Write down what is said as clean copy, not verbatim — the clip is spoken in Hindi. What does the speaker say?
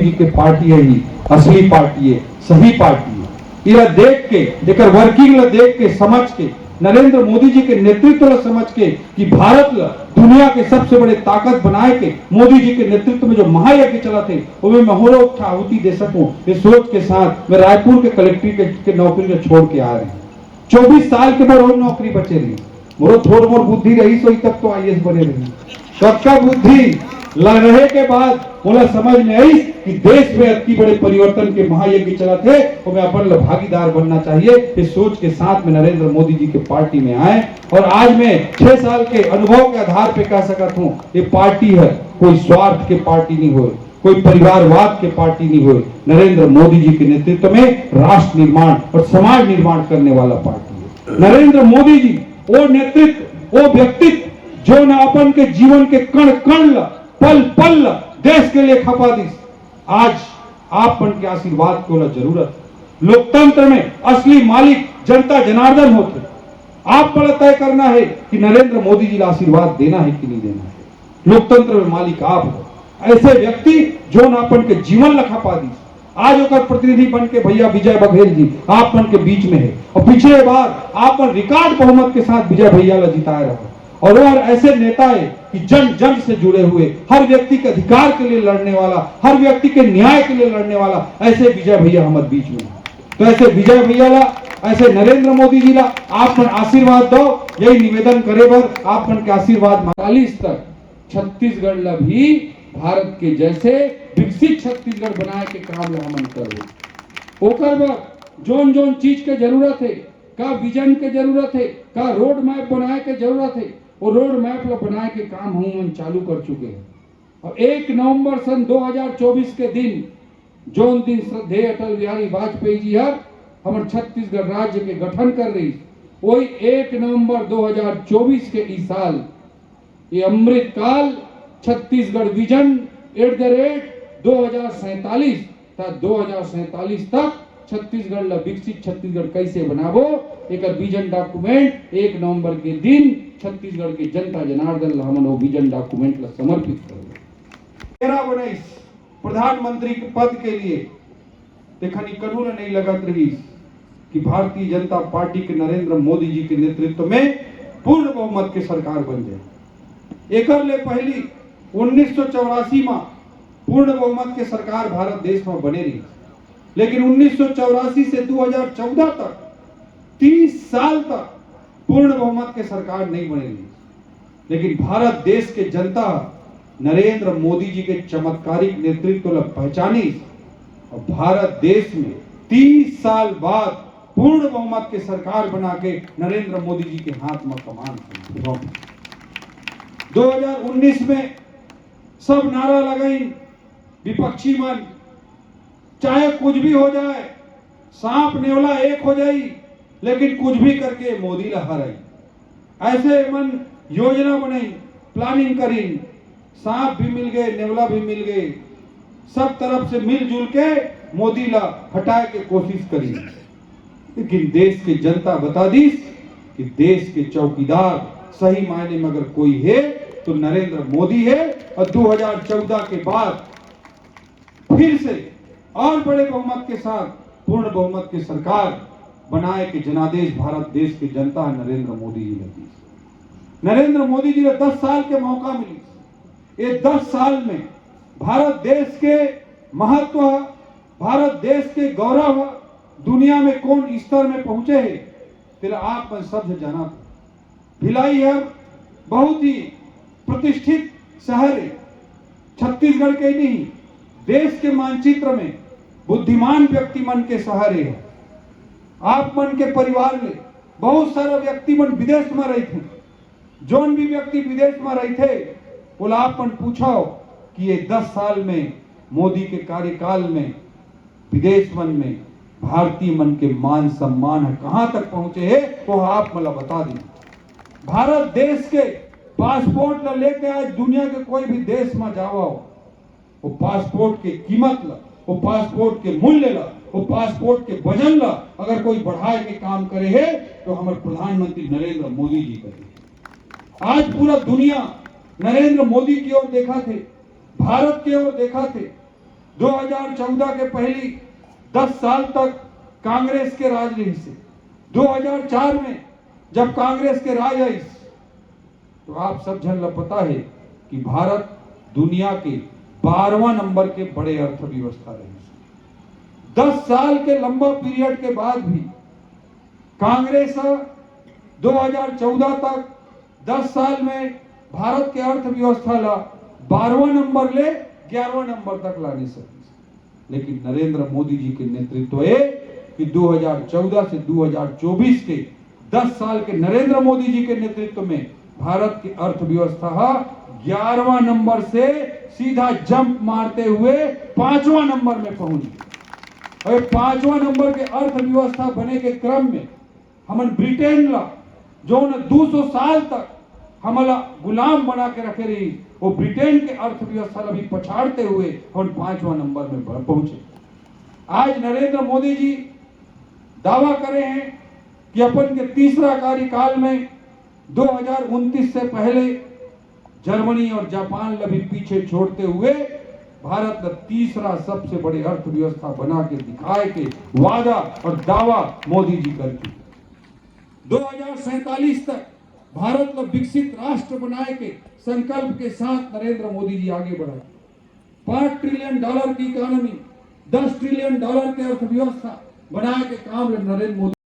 जी के पार्टी है ही असली पार्टी है, सही पार्टी है। इला देख के एक वर्किंग ला देख के समझ के नरेंद्र मोदी जी के नेतृत्व ला समझ के कि भारत ला दुनिया के सबसे बड़े ताकत बनाए के मोदी जी के नेतृत्व में जो महायज्ञ चला थे वो मैं महोरो आहुति दे सकूं, इस सोच के साथ मैं रायपुर के कलेक्ट्रेट के नौकरी को छोड़ के आ रहे हैं। 24 साल के बाद और नौकरी बचे रही, मोरो थोड़ मोर बुद्धि रही सोई तब तो आईएएस बने रही। सबका बुद्धि रहे के बाद बोला समझ में आई कि देश में इतनी बड़े परिवर्तन के महायज्ञ चला थे तो मैं अपन भागीदार बनना चाहिए। इस सोच के साथ में नरेंद्र मोदी जी के पार्टी में आए और आज मैं 6 साल के अनुभव के आधार पे कह सकता हूँ ये पार्टी है, कोई स्वार्थ के पार्टी नहीं हो, कोई परिवारवाद के पार्टी नहीं हो, नरेंद्र मोदी जी के नेतृत्व में राष्ट्र निर्माण और समाज निर्माण करने वाला पार्टी है। नरेंद्र मोदी जी वो नेतृत्व, वो व्यक्तित्व जो न अपन के जीवन के कण कण पल पल देश के लिए खपा दी। आज आप मन के आशीर्वाद को जरूरत है। लोकतंत्र में असली मालिक जनता जनार्दन होते, आप पर तय करना है कि नरेंद्र मोदी जी का आशीर्वाद देना है कि नहीं देना है। लोकतंत्र में मालिक आप हो, ऐसे व्यक्ति जो अपन के जीवन ला खपा दी। आज ओकर प्रतिनिधि बन के भैया विजय बघेल जी आप मन के बीच में है और पिछले बार आप रिकॉर्ड बहुमत के साथ विजय भैया ला जिताए रहे और वो ऐसे नेता है कि जन जन से जुड़े हुए, हर व्यक्ति के अधिकार के लिए लड़ने वाला, हर व्यक्ति के न्याय के लिए लड़ने वाला, ऐसे विजय भैया हमारे बीच में। तो ऐसे विजय भैया ला, ऐसे नरेंद्र मोदी जी ला आप मन आशीर्वाद दो, यही निवेदन करे बर आप मन के आशीर्वाद 40 तक छत्तीसगढ़ ला भी भारत के जैसे विकसित छत्तीसगढ़ बनाए के काम ला हमन करो। ओकर बर जोन जोन चीज के जरूरत है, का विजन के जरूरत है, का रोड मैप बनाए के जरूरत है, वो रोड मैप ला बनाए के काम हम चालू कर चुके हैं। और 1 नवंबर सन 2024 के दिन जोन दिन श्रद्धेय अटल बिहारी वाजपेयी जी हर हमारे छत्तीसगढ़ राज्य के गठन कर रही, वही 1 नवंबर 2024 के इस साल ये अमृत काल छत्तीसगढ़ विजन @2047 था 2047 तक छत्तीसगढ़ ला विकसित छत्तीसगढ़ कैसे बनाबो एक विजन डॉक्यूमेंट 1 नवंबर के दिन छत्तीसगढ़ के जनता जनार्दन ला हमन वो विजन डॉक्यूमेंट ला समर्पित करो। 13 प्रधानमंत्री के पद के लिए देखनी कानून नहीं लगत रही कि भारतीय जनता पार्टी के नरेंद्र मोदी जी के नेतृत्व में पूर्ण बहुमत के सरकार बन जाए। एक पहली 1984 में पूर्ण बहुमत के सरकार भारत देश में बने रही, लेकिन 1984 से 2014 तक 30 साल तक पूर्ण बहुमत के सरकार नहीं बने रही। लेकिन भारत देश के जनता नरेंद्र मोदी जी के चमत्कारिक नेतृत्व ला पहचानी और भारत देश में 30 साल बाद पूर्ण बहुमत के सरकार बना के नरेंद्र मोदी जी के हाथ में कमान 2019 में सब नारा लगाई विपक्षी मन, चाहे कुछ भी हो जाए, सांप नेवला एक हो जाए, लेकिन कुछ भी करके मोदी ला हराई। ऐसे मन योजना बनाई, प्लानिंग करी, सांप भी मिल गए, नेवला भी मिल गए, सब तरफ से मिलजुल के मोदी ला हटाए के कोशिश करी। लेकिन देश की जनता बता दी कि देश के चौकीदार सही मायने में अगर कोई है तो नरेंद्र मोदी है। और 2014 के बाद फिर से और बड़े बहुमत के साथ पूर्ण बहुमत की सरकार बनाए के जनादेश भारत देश की जनता नरेंद्र मोदी जी ने दी। नरेंद्र मोदी जी ने 10 साल के मौका मिली। ये 10 साल में भारत देश के महत्व, भारत देश के गौरव दुनिया में कौन स्तर में पहुंचे है फिर आप में सब जाना। भिलाई है बहुत ही प्रतिष्ठित शहर है, छत्तीसगढ़ के नहीं देश के मानचित्र में बुद्धिमान व्यक्ति मन के शहर है। आप मन के परिवार में बहुत सारा व्यक्ति मन विदेश में रहे थे, जोन भी व्यक्ति विदेश में रहे थे बोला आप मन पूछो कि ये 10 साल में मोदी के कार्यकाल में विदेश मन में भारतीय मन के मान सम्मान कहां तक पहुंचे है तो आप मला बता दी। भारत देश के पासपोर्ट ला लेके आज दुनिया के कोई भी देश में जाओ, वो पासपोर्ट के कीमत ला, वो पासपोर्ट के मूल्य ला, वो पासपोर्ट के वजन ला अगर कोई बढ़ाए के काम करे है तो हमारे प्रधानमंत्री नरेंद्र मोदी जी करे। आज पूरा दुनिया नरेंद्र मोदी की ओर देखा थे, भारत की ओर देखा थे। 2014 के पहली 10 साल तक कांग्रेस के राज रही से 2004 में जब कांग्रेस के राज आई तो आप सब जन ल पता है कि भारत दुनिया के 12वां नंबर के बड़े अर्थव्यवस्था रही। 10 साल के लंबा पीरियड के बाद भी कांग्रेस 2014 तक 10 साल में भारत के अर्थव्यवस्था ला 12वां नंबर ले 11वां नंबर तक लाने सकी। लेकिन नरेंद्र मोदी जी के नेतृत्व है कि 2014 से 2024 के 10 साल के नरेंद्र मोदी जी के नेतृत्व में भारत की अर्थव्यवस्था 11वां नंबर से सीधा जंप मारते हुए 5वां नंबर में पहुंच गई। और 5वां नंबर के अर्थव्यवस्था बने के क्रम में हमन ब्रिटेन ला जो न 200 साल तक हमला गुलाम बना के रखे रही, वो ब्रिटेन के अर्थव्यवस्था ला भी पछाड़ते हुए हम 5वां नंबर में पहुंचे। आज नरेंद्र मोदी जी दावा करे हैं कि अपन के तीसरा कार्यकाल में 2029 से पहले जर्मनी और जापान ला भी पीछे छोड़ते हुए भारत का तीसरा सबसे बड़ी अर्थव्यवस्था बना के दिखाए के वादा और दावा मोदी जी करके 2047 तक भारत को विकसित राष्ट्र बनाए के संकल्प के साथ नरेंद्र मोदी जी आगे बढ़े। $5 ट्रिलियन की इकोनॉमी, $10 ट्रिलियन की अर्थव्यवस्था बनाए के काम नरेंद्र मोदी